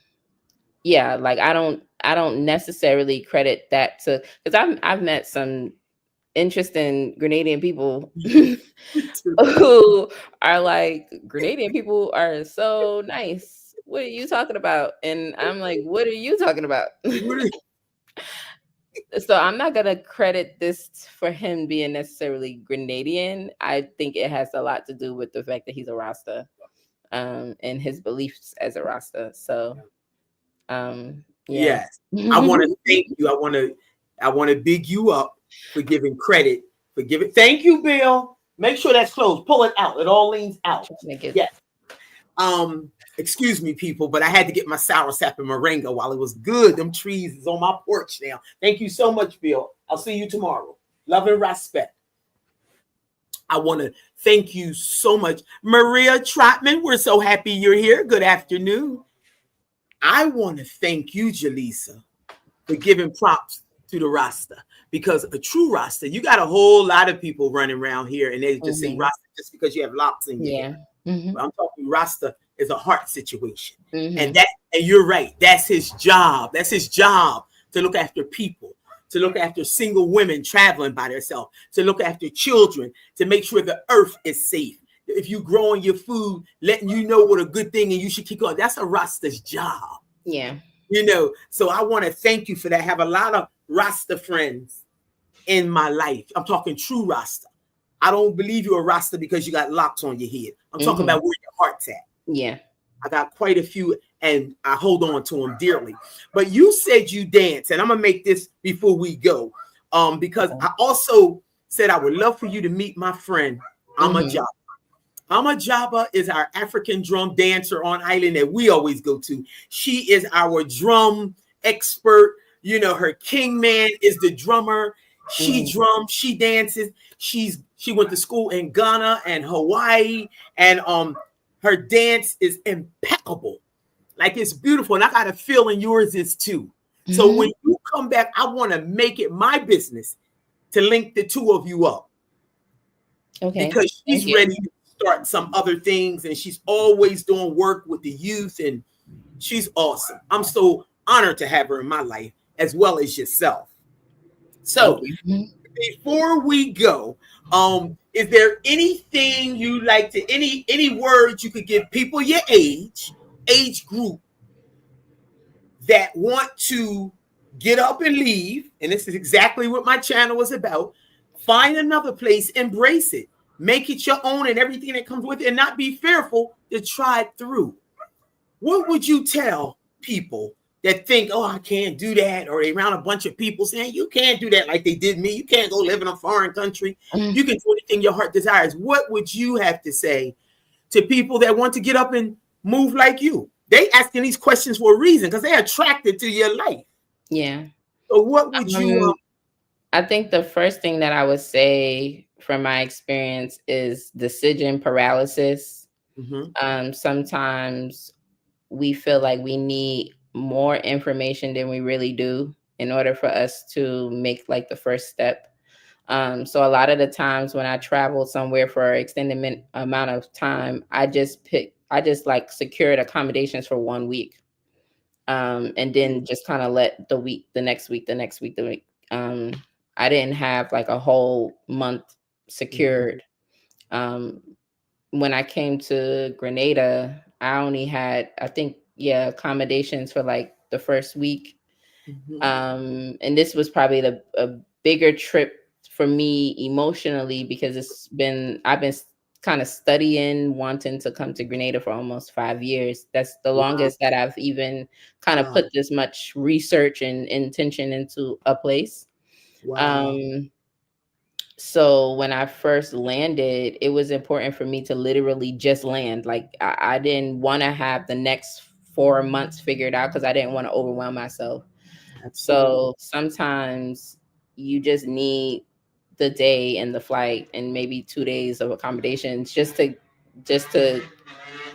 yeah, like I don't necessarily credit that to, because I've met some interesting Grenadian people who are like, Grenadian people are so nice. What are you talking about? And I'm like, what are you talking about? So I'm not going to credit this for him being necessarily Grenadian. I think it has a lot to do with the fact that he's a Rasta, and his beliefs as a Rasta. So, yes, I want to thank you. I want to big you up for giving credit, for giving. Thank you, Bill. Make sure that's closed. Pull it out. It all leans out. Yes. Excuse me, people, but I had to get my sour sap and moringa while it was good. Them trees is on my porch now. Thank you so much, Bill. I'll see you tomorrow. Love and respect. I want to thank you so much. Maria Trotman, we're so happy you're here. Good afternoon. I want to thank you, Jalisa, for giving props to the Rasta, because a true Rasta, you got a whole lot of people running around here and they just say Rasta just because you have locks in your head. But I'm talking Rasta is a heart situation. And you're right. That's his job. That's his job, to look after people, to look after single women traveling by themselves, to look after children, to make sure the earth is safe. If you growing your food, letting you know what a good thing and you should keep going. That's a Rasta's job. Yeah. So I want to thank you for that. I have a lot of Rasta friends in my life. I'm talking true Rasta. I don't believe you're a Rasta because you got locks on your head. I'm talking about where your heart's at. Yeah. I got quite a few and I hold on to them dearly. But you said you dance, and I'm going to make this before we go. Because I also said I would love for you to meet my friend, Amajaba. Amajaba is our African drum dancer on island that we always go to. She is our drum expert. Her king man is the drummer. She drums, she dances. She went to school in Ghana and Hawaii, and her dance is impeccable. Like, it's beautiful. And I got a feeling yours is too. So when you come back, I want to make it my business to link the two of you up. Okay. Because she's ready to start some other things, and she's always doing work with the youth, and she's awesome. I'm so honored to have her in my life, as well as yourself. So before we go, is there anything you like to, any words you could give people your age group that want to get up and leave? And this is exactly what my channel is about. Find another place, embrace it, make it your own and everything that comes with it, and not be fearful to try it through. What would you tell people that think, oh, I can't do that, or they around a bunch of people saying, you can't do that like they did me. You can't go live in a foreign country. You can do anything your heart desires. What would you have to say to people that want to get up and move like you? They asking these questions for a reason, because they're attracted to your life. Yeah. So what would you... I think the first thing that I would say from my experience is decision paralysis. Sometimes we feel like we need more information than we really do in order for us to make like the first step. So a lot of the times when I travel somewhere for an extended amount of time, I just like secured accommodations for 1 week. And then just kind of let the next week. I didn't have like a whole month secured. When I came to Grenada, I only had, I think, accommodations for like the first week. And this was probably a bigger trip for me emotionally, because I've been kind of studying, wanting to come to Grenada for almost 5 years. That's the longest that I've even kind of put this much research and intention into a place. So when I first landed, it was important for me to literally just land. Like I didn't want to have the next 4 months figured out, because I didn't want to overwhelm myself. So sometimes you just need the day and the flight and maybe 2 days of accommodations just to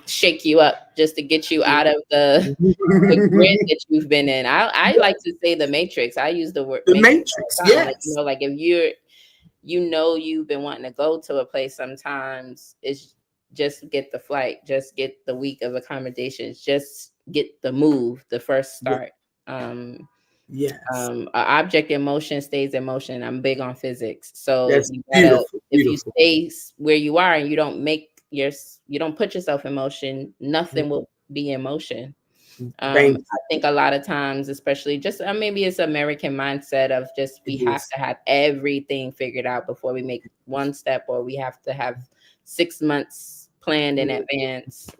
shake you up, just to get you out of the grid that you've been in. I like to say the matrix. I use the word matrix. Yes. Like if you've been wanting to go to a place, sometimes it's just get the flight, just get the week of accommodations, just get the move, the first start. Object in motion stays in motion. I'm big on physics. So if you stay where you are and you don't put yourself in motion, nothing will be in motion. I think a lot of times, especially just maybe it's American mindset of just we have to have everything figured out before we make one step, or we have to have 6 months planned in advance.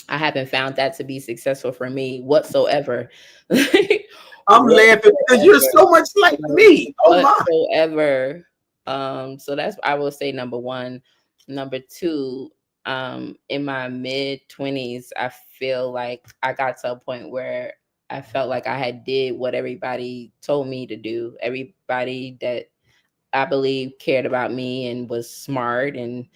I haven't found that to be successful for me whatsoever. I'm laughing because you're so much like me. Oh whatsoever. So that's, I will say, number one. Number two, in my mid 20s, I feel like I got to a point where I felt like I had did what everybody told me to do. Everybody that I believe cared about me and was smart and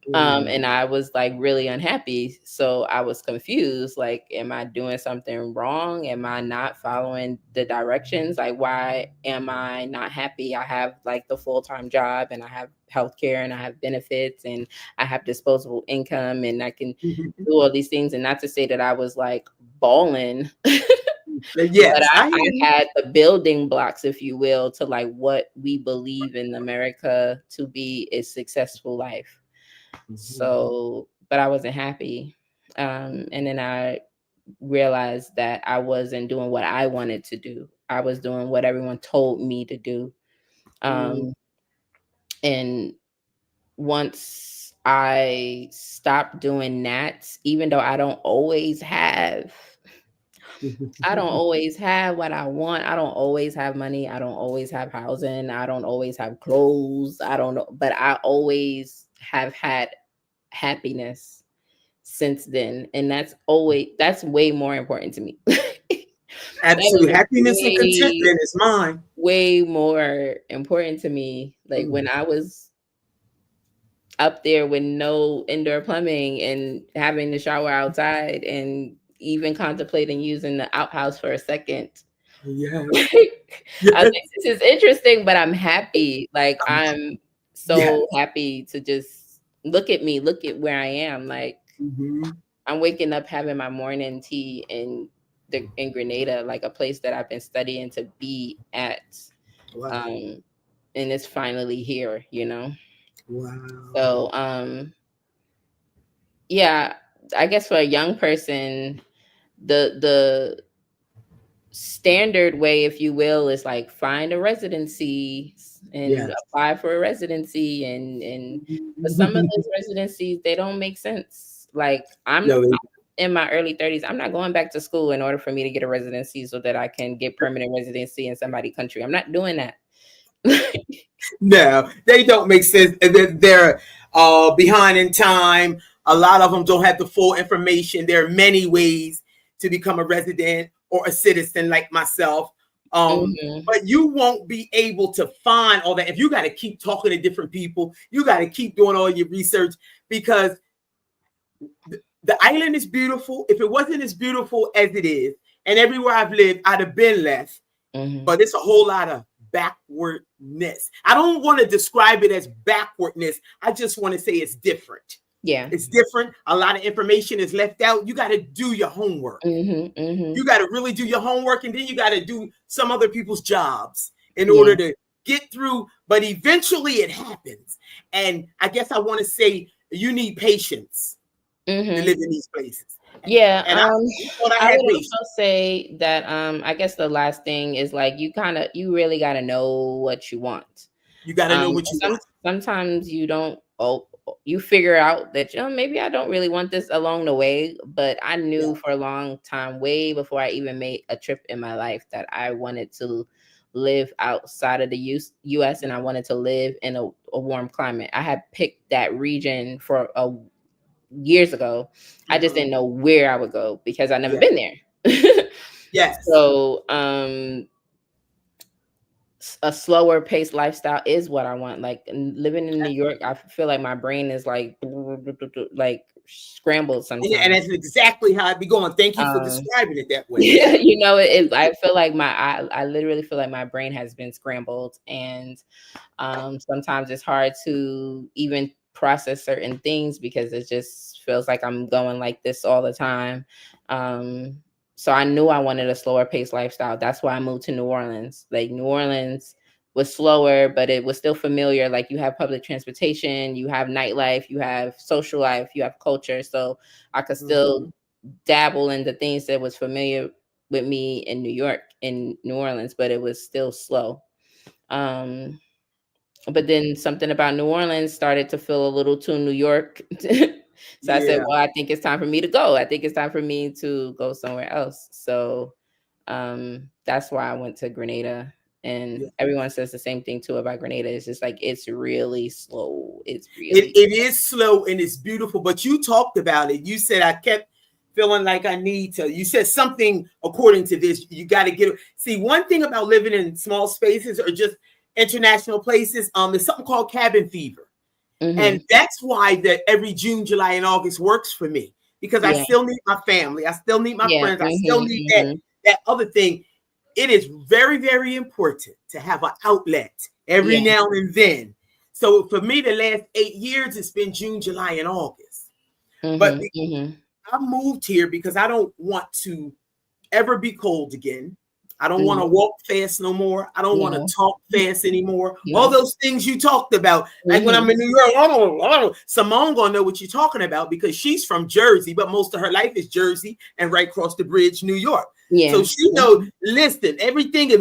Mm. and I was like really unhappy. So I was confused. Like, am I doing something wrong? Am I not following the directions? Like, why am I not happy? I have like the full-time job and I have healthcare and I have benefits and I have disposable income and I can Mhm. do all these things. And not to say that I was like balling, but Yes, I hear I you. had the building blocks, if you will, to like what we believe in America to be a successful life. Mhm. So, but I wasn't happy. And then I realized that I wasn't doing what I wanted to do. I was doing what everyone told me to do. Mm. Um, and once I stopped doing that, even though I don't always have what I want. I don't always have money. I don't always have housing. I don't always have clothes. I don't know, but I always have had happiness since then, and that's way more important to me. That Absolutely. is Happiness and way contentment is mine. way more important to me. Like Mm. when I was up there with no indoor plumbing and having to shower outside and even contemplating using the outhouse for a second. Yes. I Yes. think this is interesting, but I'm happy. Like Um, I'm so yes. happy to just look at me, look at where I am. Like Mhm. I'm waking up having my morning tea in Grenada, like a place that I've been studying to be at. Wow. Um, and it's finally here, you know? Wow. So yeah, I guess for a young person, the standard way, if you will, is like find a residency and Yes. apply for a residency and but some of Mhm. those residencies they don't make sense. Like I'm No, they in my early 30s. I'm not going back to school in order for me to get a residency so that I can get permanent residency in somebody's country. I'm not doing that. no, they don't make sense. And they're behind in time. A lot of them don't have the full information. There are many ways to become a resident or a citizen like myself. Hmm. But you won't be able to find all that if you got to keep talking to different people. You got to keep doing all your research because the island is beautiful. If it wasn't as beautiful as it is, and everywhere I've lived, I'd have been less, Hmm. but it's a whole lot of backwardness. I don't want to describe it as backwardness. I just want to say it's different. Yeah. It's different. A lot of information is left out. You got to do your homework. Hmm. Hmm. You got to really do your homework, and then you got to do some other people's jobs in Yeah. order to get through. But eventually it happens. And I guess I want to say you need patience to Hmm. live in these places. Yeah, And I thought I I had would patience. also say that I guess the last thing is like you really got to know what you want. You got to know what you want. Sometimes you don't you figure out that maybe I don't really want this along the way, but I Yeah. knew for a long time, way before I even made a trip in my life, that I wanted to live outside of the US and I wanted to live in a warm climate. I had picked that region for a years ago. I just Uh-huh. didn't know where I would go because I'd never Yeah. been there. Yes. So, a slower paced lifestyle is what I want. Like living in New York, I feel like my brain is like scrambled And sometimes. that's exactly how I'd be going. Thank you for Um, describing it that way. yeah, I feel like I literally feel like my brain has been scrambled, and sometimes it's hard to even process certain things because it just feels like I'm going like this all the time. Um, so I knew I wanted a slower paced lifestyle. That's why I moved to New Orleans. Like New Orleans was slower, but it was still familiar. Like you have public transportation, you have nightlife, you have social life, you have culture. So I could still Mhm. dabble in the things that was familiar with me in New York, in New Orleans, but it was still slow. Um, but then something about New Orleans started to feel a little too New York. So I said, Yeah. well, I think it's time for me to go. I think it's time for me to go somewhere else. So that's why I went to Grenada And Yeah. everyone says the same thing too about Grenada. It's just like it's really slow. It's It, really it is slow and it's beautiful, but you talked about it. You said I kept feeling like I need to. You said something according to this. You got to get. See, one thing about living in small spaces or just international places, there's something called cabin fever, mm-hmm. and that's why that every June, July, and August works for me because I Yeah. still need my family. I still need my Yeah. friends. I still Mm-hmm. need Mm-hmm. that other thing. It is very, very important to have an outlet every Yeah. now and then. So for me, the last 8 years, it's been June, July, and August. But Mm-hmm. Mm-hmm. I moved here because I don't want to ever be cold again. I don't want to Mm-hmm. walk fast no more. I don't want No. to talk fast anymore. All No. those things you talked about. Like when Mm-hmm. I'm in New York, Simone gonna know what you're talking about because she's from Jersey, but most of her life is Jersey and right across the bridge, New York. So Yeah. she knows, listen, everything is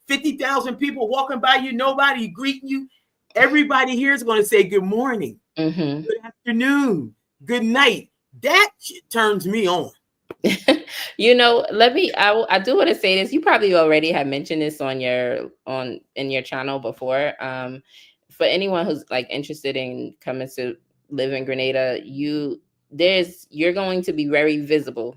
50,000 people walking by you, nobody greeting you. Everybody here is going to say good morning, Mm-hmm. good afternoon, good night. That turns me on. Let me I do want to say this. You probably already have mentioned this on in your channel before. For anyone who's like interested in coming to live in Grenada, you're going to be very visible.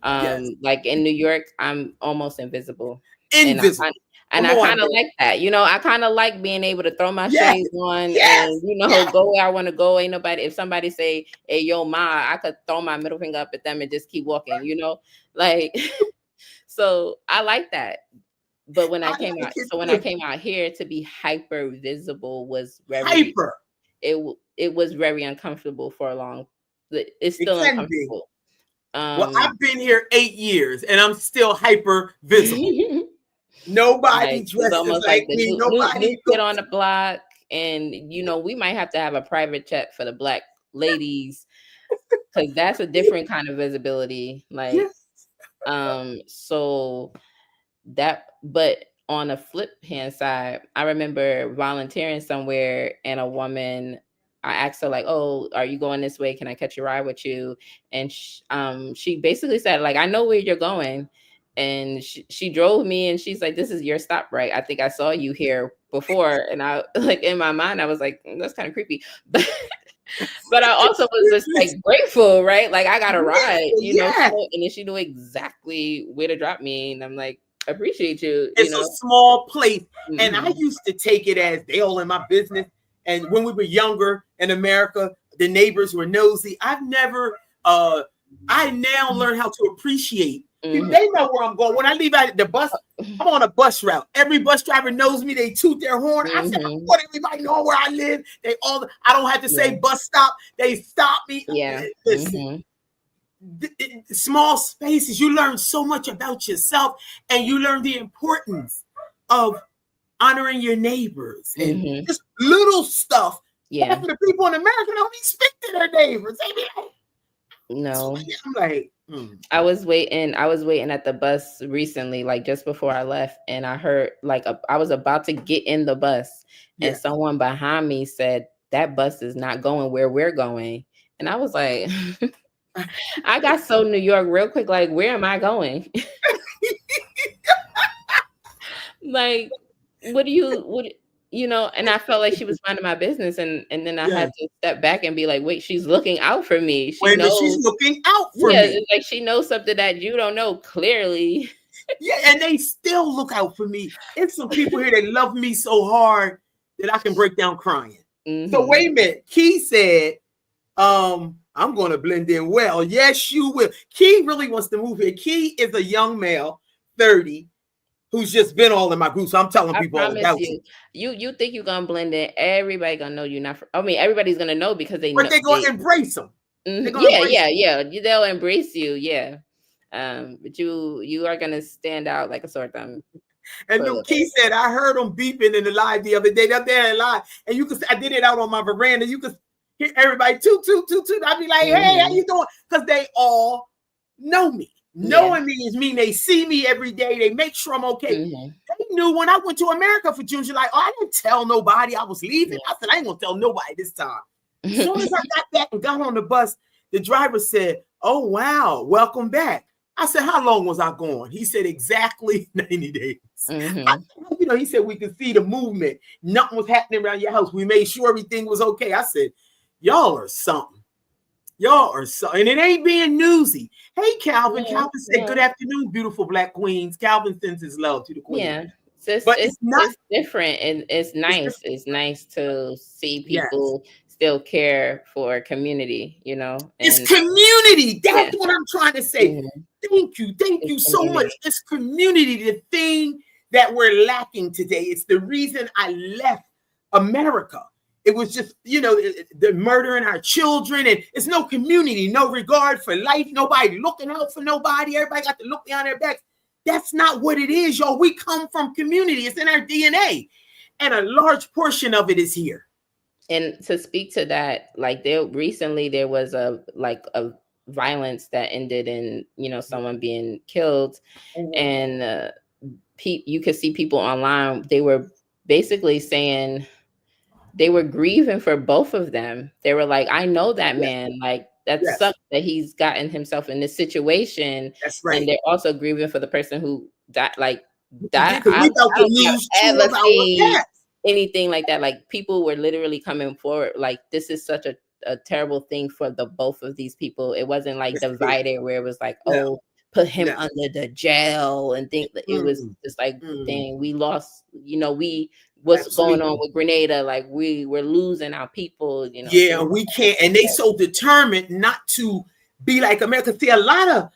Yes. Like in New York, I'm almost invisible. And I kind Invisible. Come I on, kind of girl. like that. I kind of like being able to throw my Yes. shades on and Yes. Yes. go where I want to go. Ain't nobody. If somebody say, "Hey, yo, ma," I could throw my middle finger up at them and just keep walking. Like so I like that. But when I I came like out, it so when I too. came out here to be hyper visible was very Hyper. it was very uncomfortable for a long. It's It still can be. uncomfortable. Well, Um. I've been here 8 years and I'm still hyper visible. Nobody Like it's dresses almost like like the me. new Nobody kid looks. on the block, and we might have to have a private chat for the black ladies because that's a different kind of visibility. Like, Yes. so that, but on a flip hand side, I remember volunteering somewhere, and a woman. I asked her like, "Oh, are you going this way? Can I catch a ride with you?" And she basically said like, "I know where you're going." And she drove me, and she's like, "This is your stop, right? I think I saw you here before." And I like in my mind, I was like, "That's kind of creepy," but I also was just like grateful, right? Like I got a ride, Yeah. and then she knew exactly where to drop me, and I'm like, appreciate It's a small place. And I Mhm. used to take it as they all in my business. And when we were younger in America, the neighbors were nosy. I now learn how to appreciate people. Mhm. They know where I'm going. When I leave out the bus, I'm on a bus route. Every bus driver knows me. They toot their horn. I said, I Mhm. want everybody know where I live. I don't have to Yeah. say bus stop. They stop me. Yeah. Listen, Mhm. small spaces, you learn so much about yourself and you learn the importance of honoring your neighbors and Mhm. just little stuff. Half Yeah. of the people in America don't even speak to their neighbors. They be like, No. I'm like, I was waiting at the bus recently, like just before I left, and I heard like I was about to get in the bus, and yeah. someone behind me said that bus is not going where we're going, and I was like, I got so New York real quick. Like, where am I going? Like, what do and I felt like she was minding my business, and then I Yeah. had to step back and be like, wait, she's looking out for me. She Wait a minute, she's knows. looking out for Yeah, me. it's like she knows something that you don't know clearly. Yeah, and they still look out for me. It's some people here that love me so hard that I can break down crying. So Hmm. wait a minute. Key said, I'm going to blend in well. Yes, you will. Key really wants to move here. Key is a young male, 30, who's just been all in my group. So I'm telling I people all promise about you. you. You think you're gonna blend in? Everybody gonna know you're not. I mean, everybody's gonna know because they But know they're going they. to embrace them. They're Mhm. going to Yeah, embrace yeah, them. yeah. They'll embrace you. Yeah. But you are gonna stand out like a sore thumb And for a then little Key said, I heard them beeping in the live the other day. They're there in live. And I did it out on my veranda. You could hear everybody toot, toot, toot, toot. I'd be like, bit. hey, how Hmm. you doing? Because they all know me. Yeah. Knowing me is mean they see me every day. They make sure I'm okay. Hmm. They knew when I went to America for June, July. Oh, I didn't tell nobody I was leaving. Yeah. I said, I ain't going to tell nobody this time. As soon as I got back and got on the bus, the driver said, oh, wow, welcome back. I said, how long was I gone? He said, exactly 90 days. Mm-hmm. You know, he said we could see the movement. Nothing was happening around your house. We made sure everything was okay. I said, y'all are something. Y'all are something. And it ain't being newsy. Hey, Calvin. No, Calvin said, good no. afternoon, beautiful black queens. Calvin sends his love to the queen. Yeah. It's But it's it's not, it's different, and it's it's nice. different. It's nice to see Yes. people still care for community, It's and community. yeah. That's what I'm trying to say. Mhm. Thank you. Thank It's you so much. community. It's community, the thing that we're lacking today. It's the reason I left America. It was just, the murdering our children, and it's no community, no regard for life, nobody looking out for nobody. Everybody got to look behind their backs. That's not what it is, y'all. We come from community. It's in our DNA, and a large portion of it is here. And to speak to that, like there was a violence that ended in someone being killed, Mhm. and you could see people online. They were basically saying they were grieving for both of them. They were like, I know that Yes, man. Like, that yes, sucks that he's gotten himself in this situation. that's And right. they're also grieving for the person who died. Like, that Because we about I to don't think lose I've two ever of our seen cats. anything like that. Like, people were literally coming forward. Like, this is such a terrible thing for the both of these people. It wasn't like Yes, it is. divided where it was like, No, oh, put him no. under the jail and think that. It was Mm, just like, mm, dang, we lost, what's going on absolutely. with Grenada? Like, we're losing our people, Yeah, things we like can't, and they so determined not to be like America. See, a lot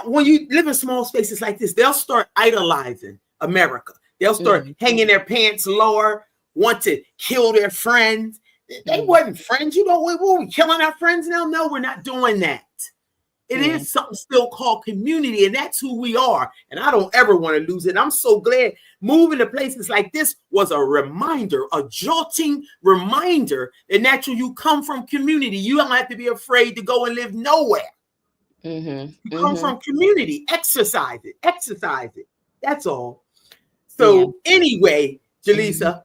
when you live in small spaces like this, they'll start idolizing America. They'll that. start hanging their pants lower, want to kill their friends. They Mm-hmm. wasn't friends, we killing our friends now? No, we're not doing that. It Yeah. is something still called community, and that's who we are. And I don't ever want to lose it. I'm so glad moving to places like this was a reminder, a jolting reminder that naturally you come from community. You don't have to be afraid to go and live nowhere. You Mm-hmm. come Mm-hmm. from community. Exercise it. Exercise it. That's all. Yeah. So anyway, Mm-hmm. Jalisa,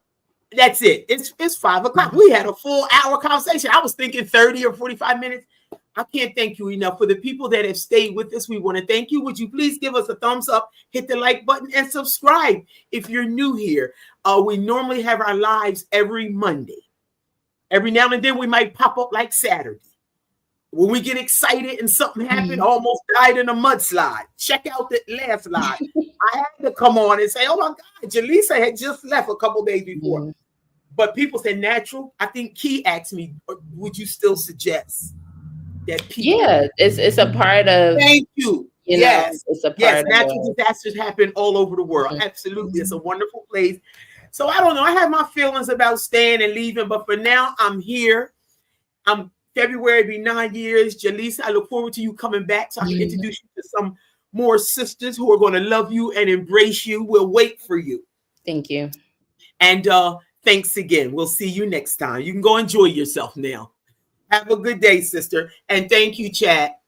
that's it. It's 5 o'clock. We had a full hour conversation. I was thinking 30 or 45 minutes. I can't thank you enough. For the people that have stayed with us, we want to thank you. Would you please give us a thumbs up, hit the like button, and subscribe if you're new here? We normally have our lives every Monday. Every now and then we might pop up like Saturday. When we get excited and something happened, Mm-hmm. almost died in a mudslide. Check out the last slide. I had to come on and say, oh my God, Jalisa had just left a couple days before. Mm-hmm. But people said natural. I think Key asked me, would you still suggest that people? Yeah. It's a part of, Thank you. Yes. it's a Yes. part of Natural disasters happen all over the world. Absolutely. It's a wonderful place. So I don't know. I have my feelings about staying and leaving, but for now, I'm here. I'm February be 9 years. Jalisa, I look forward to you coming back so I can Mhm. introduce you to some more sisters who are going to love you and embrace you. We'll wait for you. Thank you. And thanks again. We'll see you next time. You can go enjoy yourself now. Have a good day, sister. And thank you, chat.